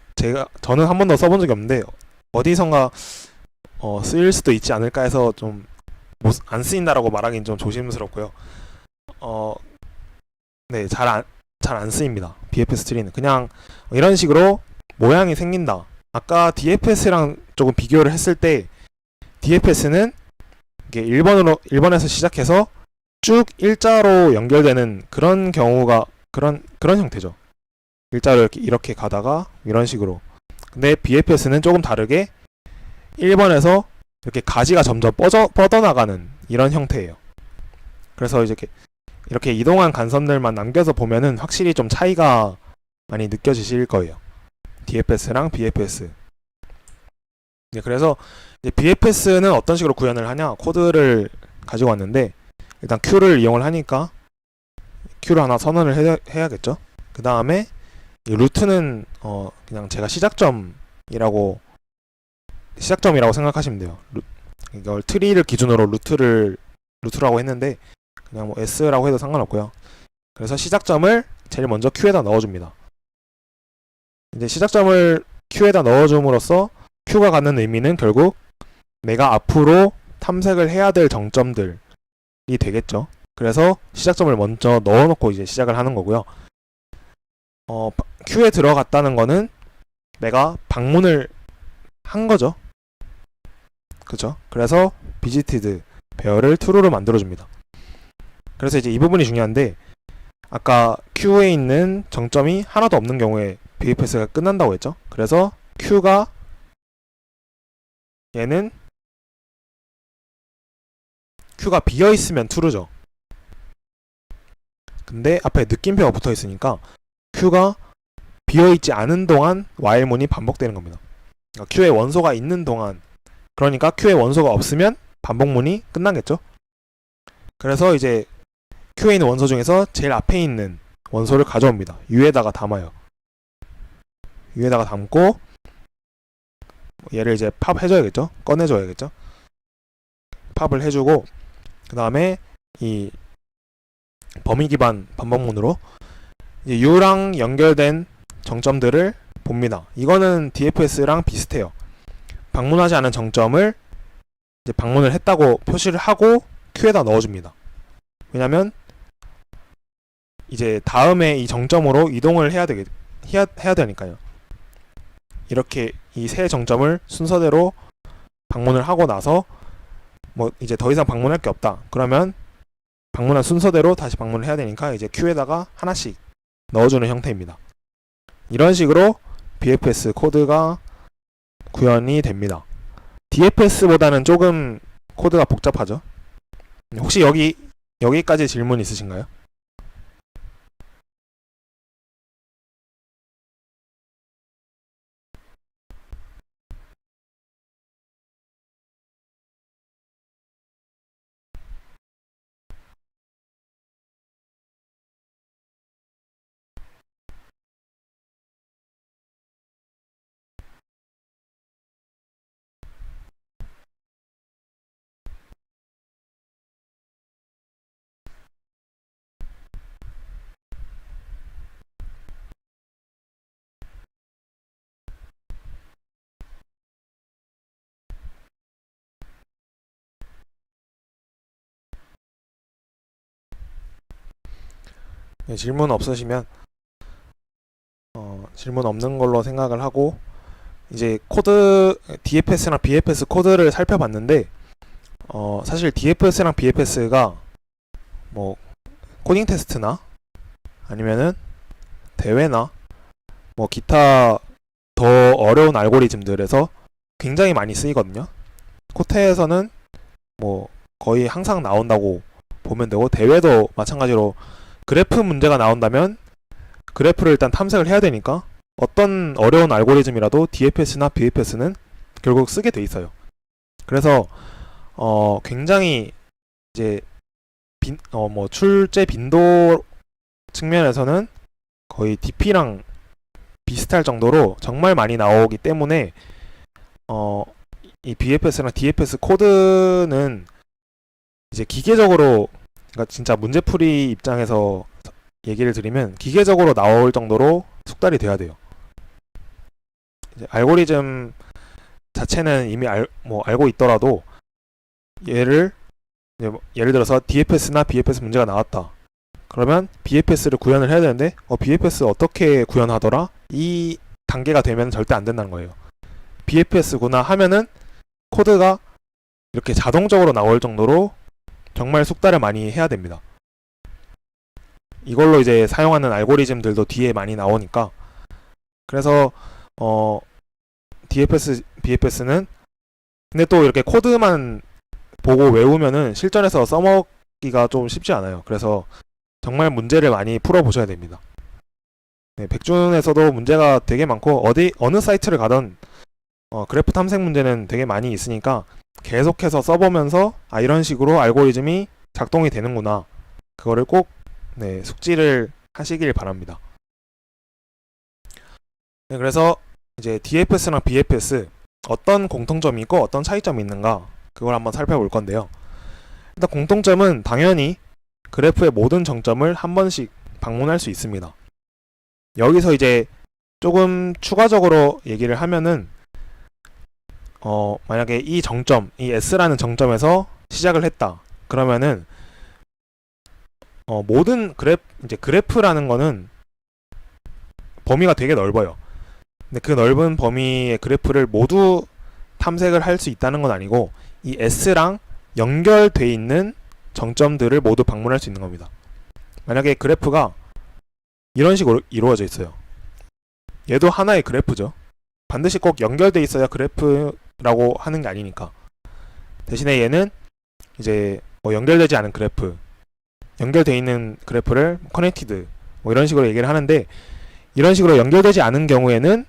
저는 한 번도 써본 적이 없는데 어디선가 쓰일 수도 있지 않을까 해서 좀 안 쓰인다라고 말하기는 좀 조심스럽고요. 네, 잘 안 쓰입니다. BFS 트리는 그냥 이런 식으로 모양이 생긴다. 아까 DFS랑 조금 비교를 했을 때 DFS는 이게 1번에서 시작해서 쭉 일자로 연결되는 그런 경우가 그런 형태죠. 일자로 이렇게 가다가 이런 식으로. 근데 BFS는 조금 다르게 1번에서 이렇게 가지가 점점 뻗어나가는 이런 형태예요. 그래서 이렇게 이동한 간선들만 남겨서 보면은 확실히 좀 차이가 많이 느껴지실 거예요. DFS랑 BFS. 네, 그래서 이제 BFS는 어떤 식으로 구현을 하냐? 코드를 가지고 왔는데 일단 Q를 이용을 하니까 Q를 하나 선언을 해야겠죠. 그 다음에 루트는 그냥 제가 시작점이라고 생각하시면 돼요. 이걸 트리를 기준으로 루트라고 했는데 그냥 S라고 해도 상관없고요. 그래서 시작점을 제일 먼저 Q에다 넣어줍니다. 이제 시작점을 Q에다 넣어줌으로써 Q가 갖는 의미는 결국 내가 앞으로 탐색을 해야 될 정점들이 되겠죠. 그래서 시작점을 먼저 넣어놓고 이제 시작을 하는 거고요. Q에 들어갔다는 거는 내가 방문을 한 거죠. 그죠? 그래서 visited 배열을 true로 만들어줍니다. 그래서 이제 이 부분이 중요한데, 아까 Q에 있는 정점이 하나도 없는 경우에 BFS가 끝난다고 했죠. 그래서 Q가 비어있으면 true죠. 근데 앞에 느낌표가 붙어있으니까 Q가 비어있지 않은 동안 while문이 반복되는 겁니다. 그러니까 Q에 원소가 있는 동안, 그러니까 Q에 원소가 없으면 반복문이 끝나겠죠. 그래서 이제 Q에 있는 원소 중에서 제일 앞에 있는 원소를 가져옵니다. U에다가 담아요. U에다가 담고 얘를 이제 팝 해줘야겠죠. 꺼내줘야겠죠. 팝을 해주고 그 다음에 이 범위 기반 반복문으로 이제 U랑 연결된 정점들을 봅니다. 이거는 DFS랑 비슷해요. 방문하지 않은 정점을 이제 방문을 했다고 표시를 하고 Q에다 넣어줍니다. 왜냐면 이제 다음에 이 정점으로 이동을 해야 되니까요. 이렇게 이 세 정점을 순서대로 방문을 하고 나서 이제 더 이상 방문할 게 없다. 그러면 방문한 순서대로 다시 방문을 해야 되니까 이제 Q에다가 하나씩 넣어주는 형태입니다. 이런 식으로 BFS 코드가 구현이 됩니다. DFS보다는 조금 코드가 복잡하죠. 혹시 여기까지 질문 있으신가요? 네, 질문 없으시면 질문 없는 걸로 생각을 하고 이제 코드 DFS랑 BFS 코드를 살펴봤는데 사실 DFS랑 BFS가 코딩 테스트나 아니면은 대회나 뭐 기타 더 어려운 알고리즘들에서 굉장히 많이 쓰이거든요. 코테에서는 뭐 거의 항상 나온다고 보면 되고, 대회도 마찬가지로 그래프 문제가 나온다면 그래프를 일단 탐색을 해야 되니까 어떤 어려운 알고리즘이라도 DFS나 BFS는 결국 쓰게 돼 있어요. 그래서 굉장히 이제 뭐 출제 빈도 측면에서는 거의 DP랑 비슷할 정도로 정말 많이 나오기 때문에 이 BFS랑 DFS 코드는 이제 기계적으로, 그러니까 진짜 문제풀이 입장에서 얘기를 드리면 기계적으로 나올 정도로 숙달이 돼야 돼요. 이제 알고리즘 자체는 이미 알고 있더라도 얘를 예를 들어서 DFS나 BFS 문제가 나왔다. 그러면 BFS를 구현을 해야 되는데 BFS 어떻게 구현하더라? 이 단계가 되면 절대 안 된다는 거예요. BFS구나 하면은 코드가 이렇게 자동적으로 나올 정도로 정말 숙달을 많이 해야 됩니다. 이걸로 이제 사용하는 알고리즘들도 뒤에 많이 나오니까, 그래서 DFS, BFS는 근데 또 이렇게 코드만 보고 외우면은 실전에서 써먹기가 좀 쉽지 않아요. 그래서 정말 문제를 많이 풀어보셔야 됩니다. 네, 백준에서도 문제가 되게 많고 어느 사이트를 가든 그래프 탐색 문제는 되게 많이 있으니까 계속해서 써보면서 이런 식으로 알고리즘이 작동이 되는구나, 그거를 꼭 숙지를 하시길 바랍니다. 네, 그래서 이제 DFS랑 BFS 어떤 공통점이 있고 어떤 차이점이 있는가, 그걸 한번 살펴볼 건데요. 일단 공통점은 당연히 그래프의 모든 정점을 한 번씩 방문할 수 있습니다. 여기서 이제 조금 추가적으로 얘기를 하면은 만약에 이 정점, 이 S라는 정점에서 시작을 했다. 그러면은 모든 그래프라는 거는 범위가 되게 넓어요. 근데 그 넓은 범위의 그래프를 모두 탐색을 할 수 있다는 건 아니고 이 S랑 연결돼 있는 정점들을 모두 방문할 수 있는 겁니다. 만약에 그래프가 이런 식으로 이루어져 있어요. 얘도 하나의 그래프죠. 반드시 꼭 연결돼 있어야 그래프라고 하는 게 아니니까. 대신에 얘는 이제 뭐 연결되지 않은 그래프, 연결돼 있는 그래프를 커넥티드 뭐 이런 식으로 얘기를 하는데, 이런 식으로 연결되지 않은 경우에는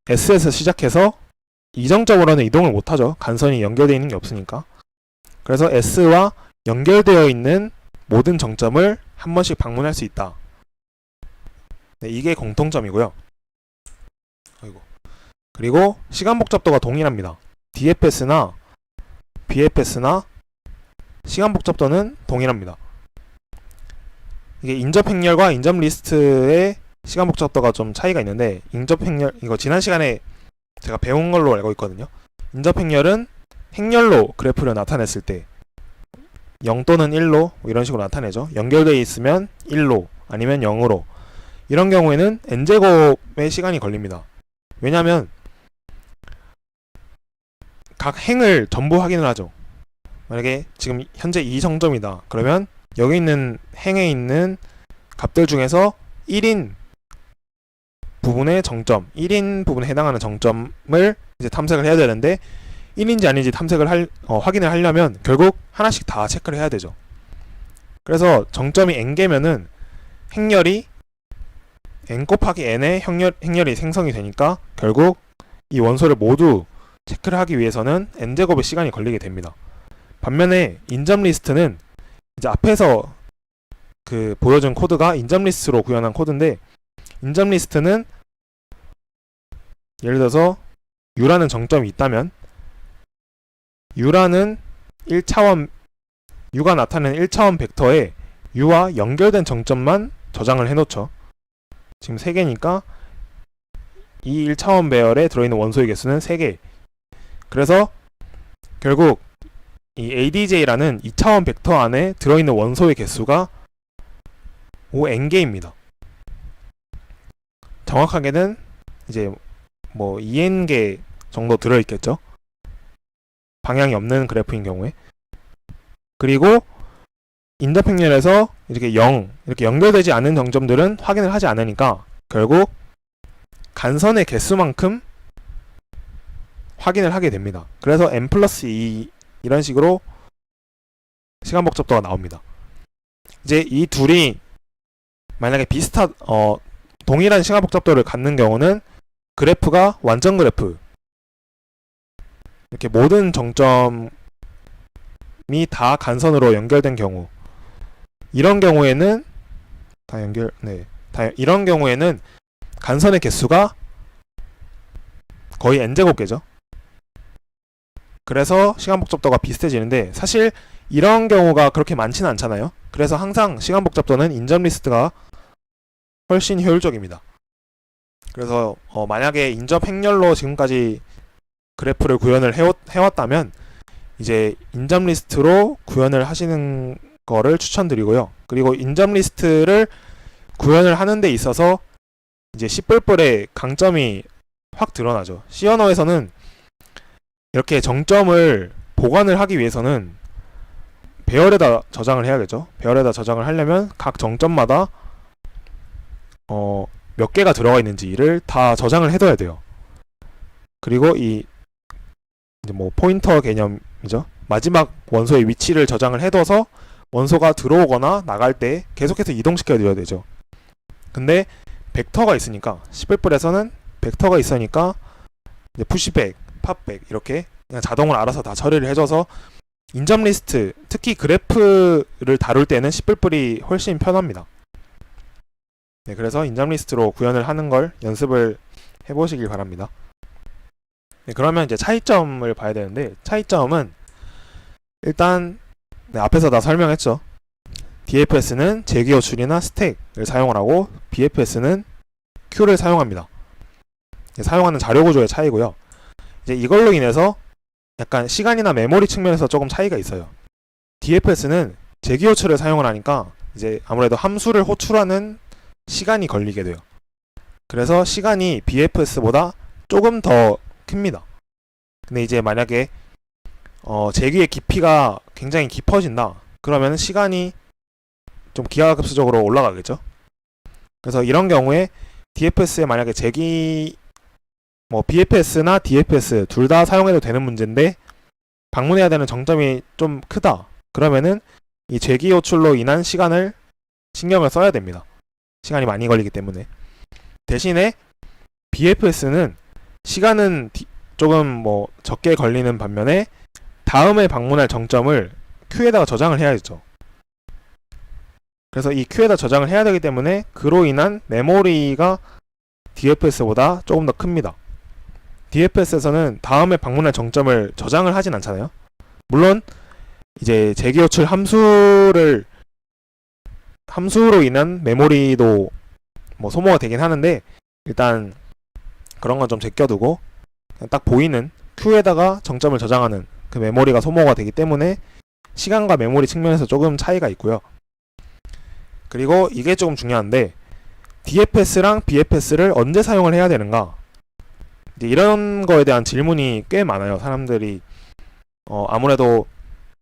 S에서 시작해서 이정점으로는 이동을 못하죠. 간선이 연결되어 있는 게 없으니까. 그래서 S와 연결되어 있는 모든 정점을 한 번씩 방문할 수 있다. 네, 이게 공통점이고요. 그리고 시간 복잡도가 동일합니다. DFS나 BFS나 시간 복잡도는 동일합니다. 이게 인접 행렬과 인접 리스트의 시간 복잡도가 좀 차이가 있는데, 인접 행렬, 이거 지난 시간에 제가 배운 걸로 알고 있거든요. 인접 행렬은 행렬로 그래프를 나타냈을 때 0 또는 1로 뭐 이런 식으로 나타내죠. 연결되어 있으면 1로 아니면 0으로. 이런 경우에는 n제곱의 시간이 걸립니다. 왜냐하면 각 행을 전부 확인을 하죠. 만약에 지금 현재 이 정점이다. 그러면 여기 있는 행에 있는 값들 중에서 1인 부분의 정점, 1인 부분에 해당하는 정점을 이제 탐색을 해야 되는데, 1인지 아닌지 확인을 하려면 결국 하나씩 다 체크를 해야 되죠. 그래서 정점이 n개면은 행렬이 n 곱하기 n의 행렬이 생성이 되니까 결국 이 원소를 모두 체크를 하기 위해서는 n제곱의 시간이 걸리게 됩니다. 반면에 인접 리스트는 이제 앞에서 그 보여준 코드가 인접 리스트로 구현한 코드인데, 인접 리스트는 예를 들어서 U라는 정점이 있다면 U라는 1차원, U가 나타내는 1차원 벡터에 U와 연결된 정점만 저장을 해놓죠. 지금 3개니까 이 1차원 배열에 들어있는 원소의 개수는 3개. 그래서 결국 이 ADJ라는 2차원 벡터 안에 들어있는 원소의 개수가 5n개입니다. 정확하게는 이제 뭐 2n개 정도 들어있겠죠. 방향이 없는 그래프인 경우에. 그리고 인접 행렬에서 이렇게 0 이렇게 연결되지 않는 정점들은 확인을 하지 않으니까 결국 간선의 개수만큼 확인을 하게 됩니다. 그래서 n 플러스 2 이런 식으로 시간 복잡도가 나옵니다. 이제 이 둘이 만약에 동일한 시간 복잡도를 갖는 경우는 그래프가 완전 그래프, 이렇게 모든 정점이 다 간선으로 연결된 경우, 이런 경우에는 이런 경우에는 간선의 개수가 거의 n제곱계죠. 그래서 시간 복잡도가 비슷해지는데, 사실 이런 경우가 그렇게 많지는 않잖아요. 그래서 항상 시간 복잡도는 인접 리스트가 훨씬 효율적입니다. 그래서 만약에 인접 행렬로 지금까지 그래프를 구현을 해왔다면 이제 인접 리스트로 구현을 하시는 거를 추천드리고요. 그리고 인접 리스트를 구현을 하는 데 있어서 이제 C++의 강점이 확 드러나죠. C 언어에서는 이렇게 정점을 보관을 하기 위해서는 배열에다 저장을 해야겠죠. 배열에다 저장을 하려면 각 정점마다 몇 개가 들어가 있는지를 다 저장을 해둬야 돼요. 그리고 이제 뭐 포인터 개념이죠. 마지막 원소의 위치를 저장을 해둬서 원소가 들어오거나 나갈 때 계속해서 이동시켜 줘야 되죠. 근데 벡터가 있으니까, C++에서는 벡터가 있으니까 이제 푸시백, 팝백 이렇게 그냥 자동으로 알아서 다 처리를 해줘서 인접 리스트, 특히 그래프를 다룰 때는 C++이 훨씬 편합니다. 네, 그래서 인접 리스트로 구현을 하는 걸 연습을 해보시길 바랍니다. 네, 그러면 이제 차이점을 봐야 되는데, 차이점은 일단 앞에서 다 설명했죠. DFS는 재기호출이나 스택을 사용을 하고 BFS는 Q를 사용합니다. 사용하는 자료 구조의 차이고요. 이제 이걸로 인해서 약간 시간이나 메모리 측면에서 조금 차이가 있어요. DFS는 재기호출을 사용을 하니까 이제 아무래도 함수를 호출하는 시간이 걸리게 돼요. 그래서 시간이 BFS보다 조금 더 큽니다. 근데 이제 만약에 재기의 깊이가 굉장히 깊어진다, 그러면 시간이 좀 기하급수적으로 올라가겠죠. 그래서 이런 경우에 DFS에 만약에 BFS나 DFS 둘 다 사용해도 되는 문제인데 방문해야 되는 정점이 좀 크다, 그러면은 이 재기 호출로 인한 시간을 신경을 써야 됩니다. 시간이 많이 걸리기 때문에. 대신에 BFS는 시간은 조금 적게 걸리는 반면에 다음에 방문할 정점을 Q에다가 저장을 해야겠죠. 그래서 이 Q에다 저장을 해야 되기 때문에 그로 인한 메모리가 DFS보다 조금 더 큽니다. DFS에서는 다음에 방문할 정점을 저장을 하진 않잖아요. 물론 이제 재기호출 함수로 인한 메모리도 소모가 되긴 하는데, 일단 그런 건 좀 제껴두고 그냥 딱 보이는 Q에다가 정점을 저장하는 그 메모리가 소모가 되기 때문에 시간과 메모리 측면에서 조금 차이가 있고요. 그리고 이게 조금 중요한데, DFS랑 BFS를 언제 사용을 해야 되는가, 이제 이런 거에 대한 질문이 꽤 많아요. 사람들이 아무래도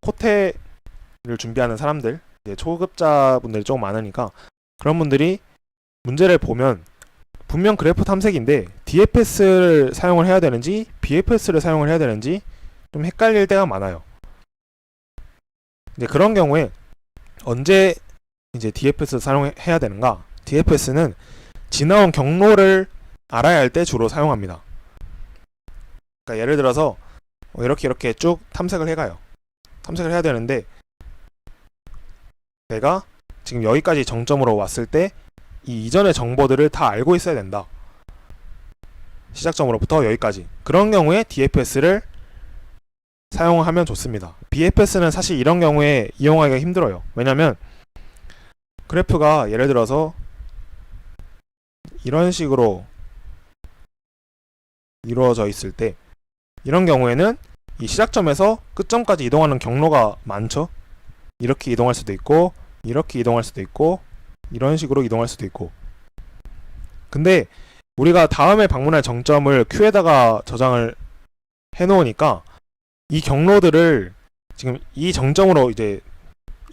코테를 준비하는 사람들, 이제 초급자분들이 조금 많으니까 그런 분들이 문제를 보면 분명 그래프 탐색인데 DFS를 사용을 해야 되는지 BFS를 사용을 해야 되는지 좀 헷갈릴 때가 많아요. 이제 그런 경우에 언제 이제 DFS를 사용해야 되는가? DFS는 지나온 경로를 알아야 할 때 주로 사용합니다. 그러니까 예를 들어서 이렇게 쭉 탐색을 해가요. 탐색을 해야 되는데 내가 지금 여기까지 정점으로 왔을 때 이 이전의 정보들을 다 알고 있어야 된다. 시작점으로부터 여기까지. 그런 경우에 DFS를 사용하면 좋습니다. BFS는 사실 이런 경우에 이용하기가 힘들어요. 왜냐면 그래프가 예를 들어서 이런 식으로 이루어져 있을 때, 이런 경우에는 이 시작점에서 끝점까지 이동하는 경로가 많죠. 이렇게 이동할 수도 있고, 이렇게 이동할 수도 있고, 이런 식으로 이동할 수도 있고. 근데 우리가 다음에 방문할 정점을 Q에다가 저장을 해놓으니까 이 경로들을 지금 이 정점으로 이제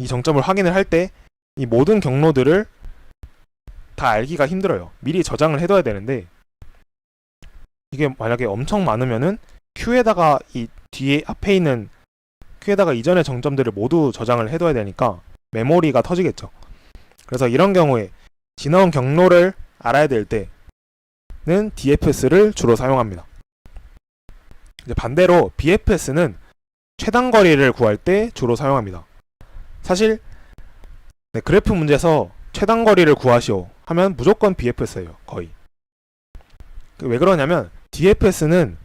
이 정점을 확인을 할 때 이 모든 경로들을 다 알기가 힘들어요. 미리 저장을 해둬야 되는데 이게 만약에 엄청 많으면은 Q에다가 이 뒤에 앞에 있는 Q에다가 이전의 정점들을 모두 저장을 해둬야 되니까 메모리가 터지겠죠. 그래서 이런 경우에 지나온 경로를 알아야 될 때는 DFS를 주로 사용합니다. 이제 반대로 BFS는 최단 거리를 구할 때 주로 사용합니다. 사실 그래프 문제에서 최단 거리를 구하시오 하면 무조건 BFS예요. 거의. 왜 그러냐면 DFS는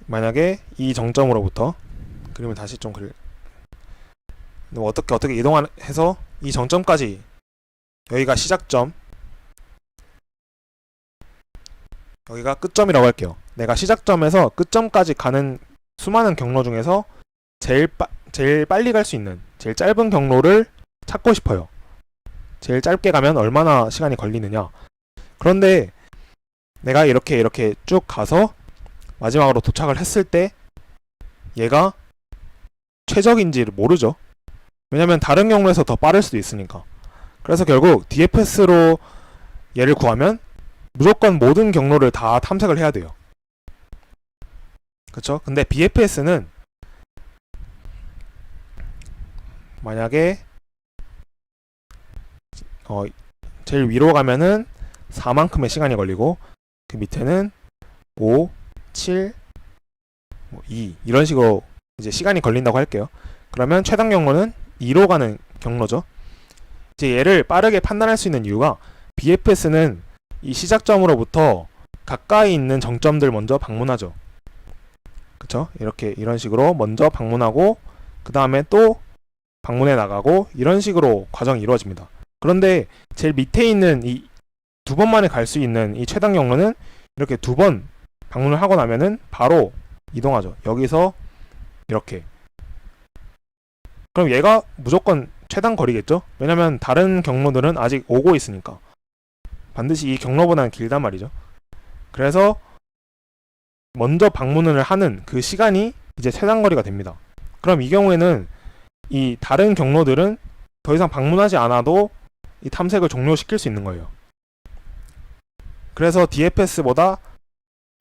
만약에 이 정점으로부터 그림을 다시 좀 어떻게 이동해서 이 정점까지 여기가 시작점 여기가 끝점이라고 할게요. 내가 시작점에서 끝점까지 가는 수많은 경로 중에서 제일 빨리 갈 수 있는 제일 짧은 경로를 찾고 싶어요. 제일 짧게 가면 얼마나 시간이 걸리느냐. 그런데 내가 이렇게 쭉 가서 마지막으로 도착을 했을 때 얘가 최적인지를 모르죠. 왜냐면 다른 경로에서 더 빠를 수도 있으니까. 그래서 결국 DFS로 얘를 구하면 무조건 모든 경로를 다 탐색을 해야 돼요. 그쵸? 근데 BFS는 만약에 제일 위로 가면은 4만큼의 시간이 걸리고 그 밑에는 5, 7, 2 이런 식으로 이제 시간이 걸린다고 할게요. 그러면 최단 경로는 2로 가는 경로죠. 이제 얘를 빠르게 판단할 수 있는 이유가 BFS는 이 시작점으로부터 가까이 있는 정점들 먼저 방문하죠. 그쵸? 이런 식으로 먼저 방문하고 그 다음에 또 방문해 나가고 이런 식으로 과정이 이루어집니다. 그런데 제일 밑에 있는 이 두 번 만에 갈 수 있는 이 최단 경로는 이렇게 두 번 방문을 하고 나면은 바로 이동하죠. 여기서 이렇게. 그럼 얘가 무조건 최단 거리겠죠? 왜냐면 다른 경로들은 아직 오고 있으니까. 반드시 이 경로보다는 길단 말이죠. 그래서 먼저 방문을 하는 그 시간이 이제 최단 거리가 됩니다. 그럼 이 경우에는 이 다른 경로들은 더 이상 방문하지 않아도 이 탐색을 종료시킬 수 있는 거예요. 그래서 DFS보다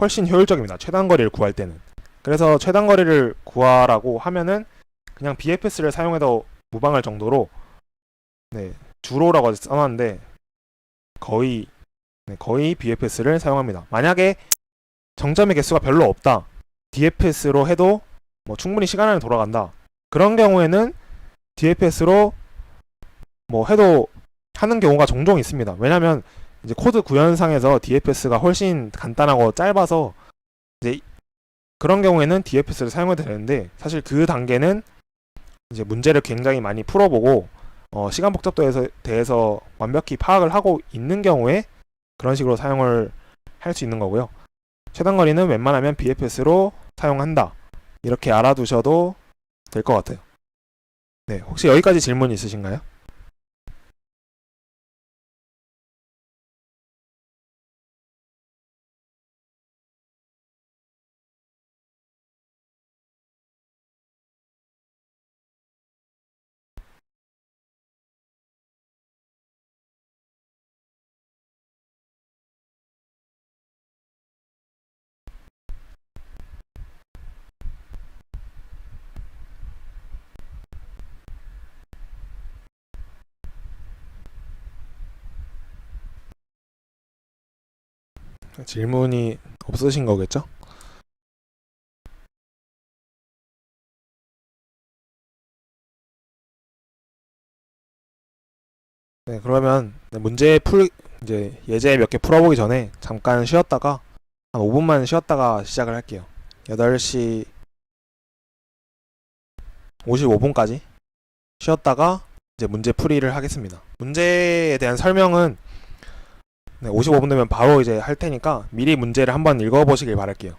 훨씬 효율적입니다. 최단 거리를 구할 때는. 그래서 최단 거리를 구하라고 하면은 그냥 BFS를 사용해도 무방할 정도로 주로라고 써놨는데 거의 BFS를 사용합니다. 만약에 정점의 개수가 별로 없다. DFS로 해도 충분히 시간 안에 돌아간다. 그런 경우에는 DFS로 해도 하는 경우가 종종 있습니다. 왜냐면 이제 코드 구현상에서 DFS가 훨씬 간단하고 짧아서 이제 그런 경우에는 DFS를 사용해도 되는데 사실 그 단계는 이제 문제를 굉장히 많이 풀어보고 시간 복잡도에 대해서 완벽히 파악을 하고 있는 경우에 그런 식으로 사용을 할 수 있는 거고요. 최단 거리는 웬만하면 BFS로 사용한다. 이렇게 알아두셔도 될 것 같아요. 네, 혹시 여기까지 질문 있으신가요? 질문이 없으신 거겠죠? 네, 그러면 이제 예제 몇 개 풀어보기 전에 잠깐 쉬었다가 한 5분만 쉬었다가 시작을 할게요. 8시 55분까지 쉬었다가 이제 문제 풀이를 하겠습니다. 문제에 대한 설명은 55분 되면 바로 이제 할 테니까 미리 문제를 한번 읽어보시길 바랄게요.